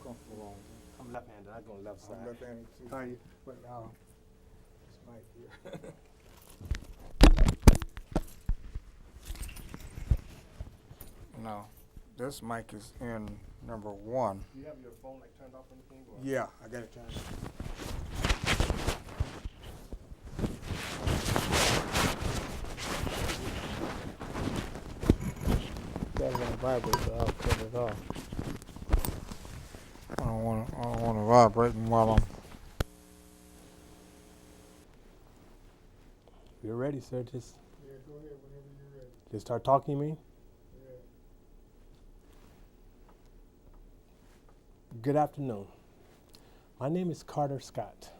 comfortable on. I'm left-handed. I go on the left side. I'm left-handed too. How are you? But this mic here. Now, this mic is in number 1. Do you have your phone like turned off or anything? Or? Yeah, I got it turned on. That's gonna vibrate, so I'll cut it off. I don't want to vibrating while I'm. You're ready, sir. Just Yeah, go ahead whenever you're ready. just start talking to me. Yeah. Good afternoon. My name is Carter Scott.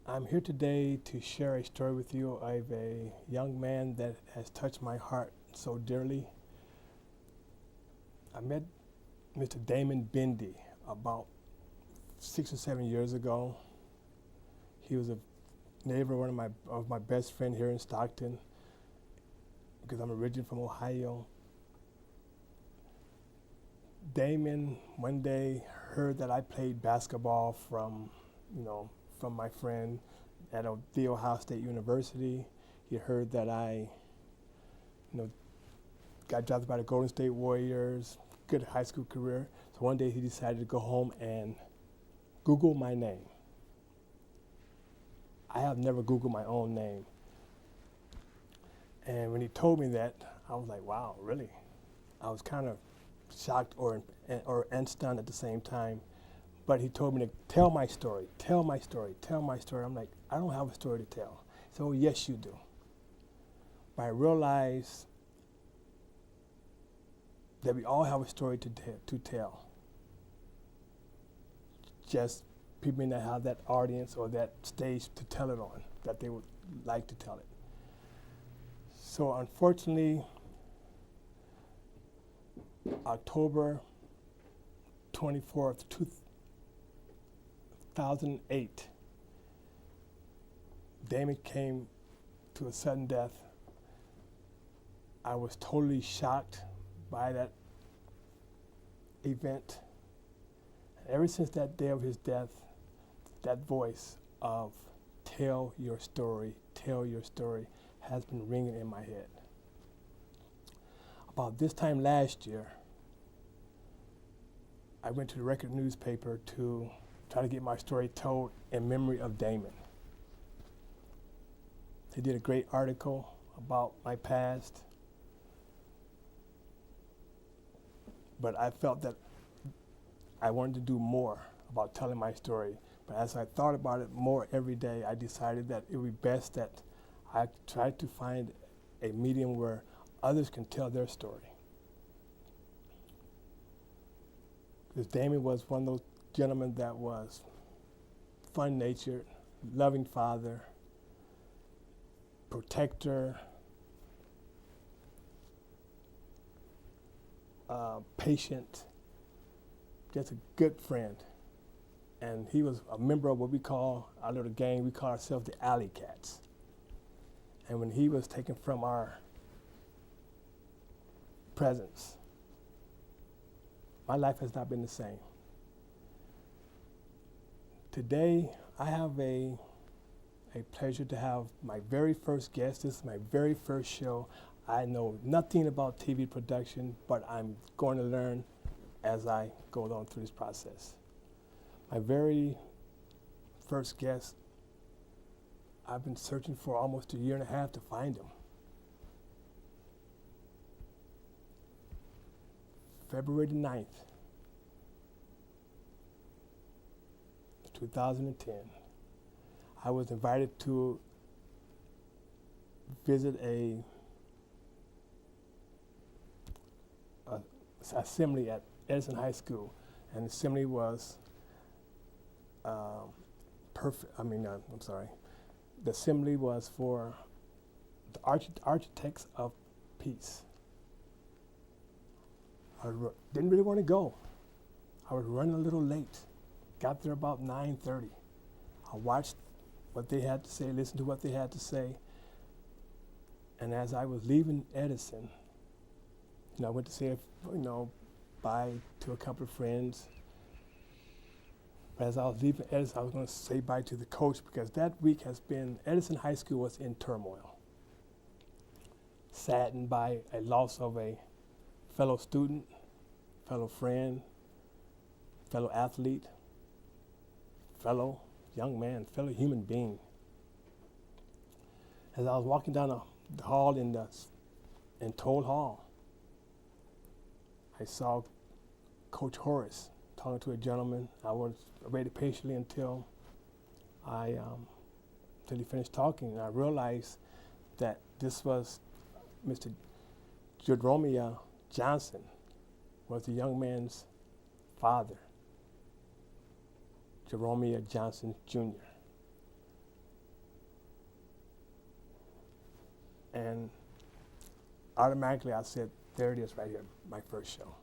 I'm here today to share a story with you of a young man that has touched my heart so dearly. I met Mr. Damion Bendy about 6 or 7 years ago. He was a neighbor, one of my best friend here in Stockton, because I'm originally from Ohio. Damion one day heard that I played basketball from my friend at the Ohio State University. He heard that I, got drafted by the Golden State Warriors, good high school career. So one day he decided to go home and Google my name. I have never Googled my own name. And when he told me that, I was like, wow, really? I was kind of shocked and stunned at the same time. But he told me to tell my story, tell my story, tell my story. I'm like, I don't have a story to tell. So yes, you do. But I realized that we all have a story to tell. Just people may not have that audience or that stage to tell it on, that they would like to tell it. So unfortunately, October 24th, 2008, Damion came to a sudden death. I was totally shocked by that event. And ever since that day of his death, that voice of tell your story has been ringing in my head. About this time last year, I went to the Record newspaper to try to get my story told in memory of Damion. They did a great article about my past, but I felt that I wanted to do more about telling my story. But as I thought about it more every day, I decided that it would be best that I try to find a medium where others can tell their story. Because Damion was one of those gentlemen that was fun-natured, loving father, protector, patient, just a good friend. And he was a member of what we call, our little gang, we call ourselves the Alley Cats. And when he was taken from our presence, my life has not been the same. Today, I have a pleasure to have my very first guest. This is my very first show. I know nothing about TV production, but I'm going to learn as I go on through this process. My very first guest, I've been searching for almost a year and a half to find him. February 9th, 2010, I was invited to visit a assembly at Edison High School, and the assembly was the assembly was for the architects of peace. I didn't really want to go. I was running a little late. Got there about 9:30. I watched what they had to say, listened to what they had to say, and as I was leaving Edison, I went to say, bye to a couple of friends. As I was leaving Edison, I was going to say bye to the coach because that week Edison High School was in turmoil. Saddened by a loss of a fellow student, fellow friend, fellow athlete, fellow young man, fellow human being. As I was walking down the hall in Toll Hall, I saw Coach Horace talking to a gentleman. I waited patiently until he finished talking, and I realized that this was Mr. Judhromia Johnson, was the young man's father, Judhromia Johnson Jr. And automatically I said, there it is right here, my first show.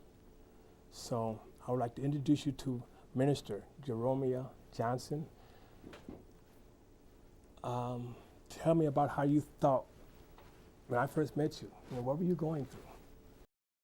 So I would like to introduce you to Minister Judhromia Johnson. Tell me about how you thought when I first met you. What were you going through?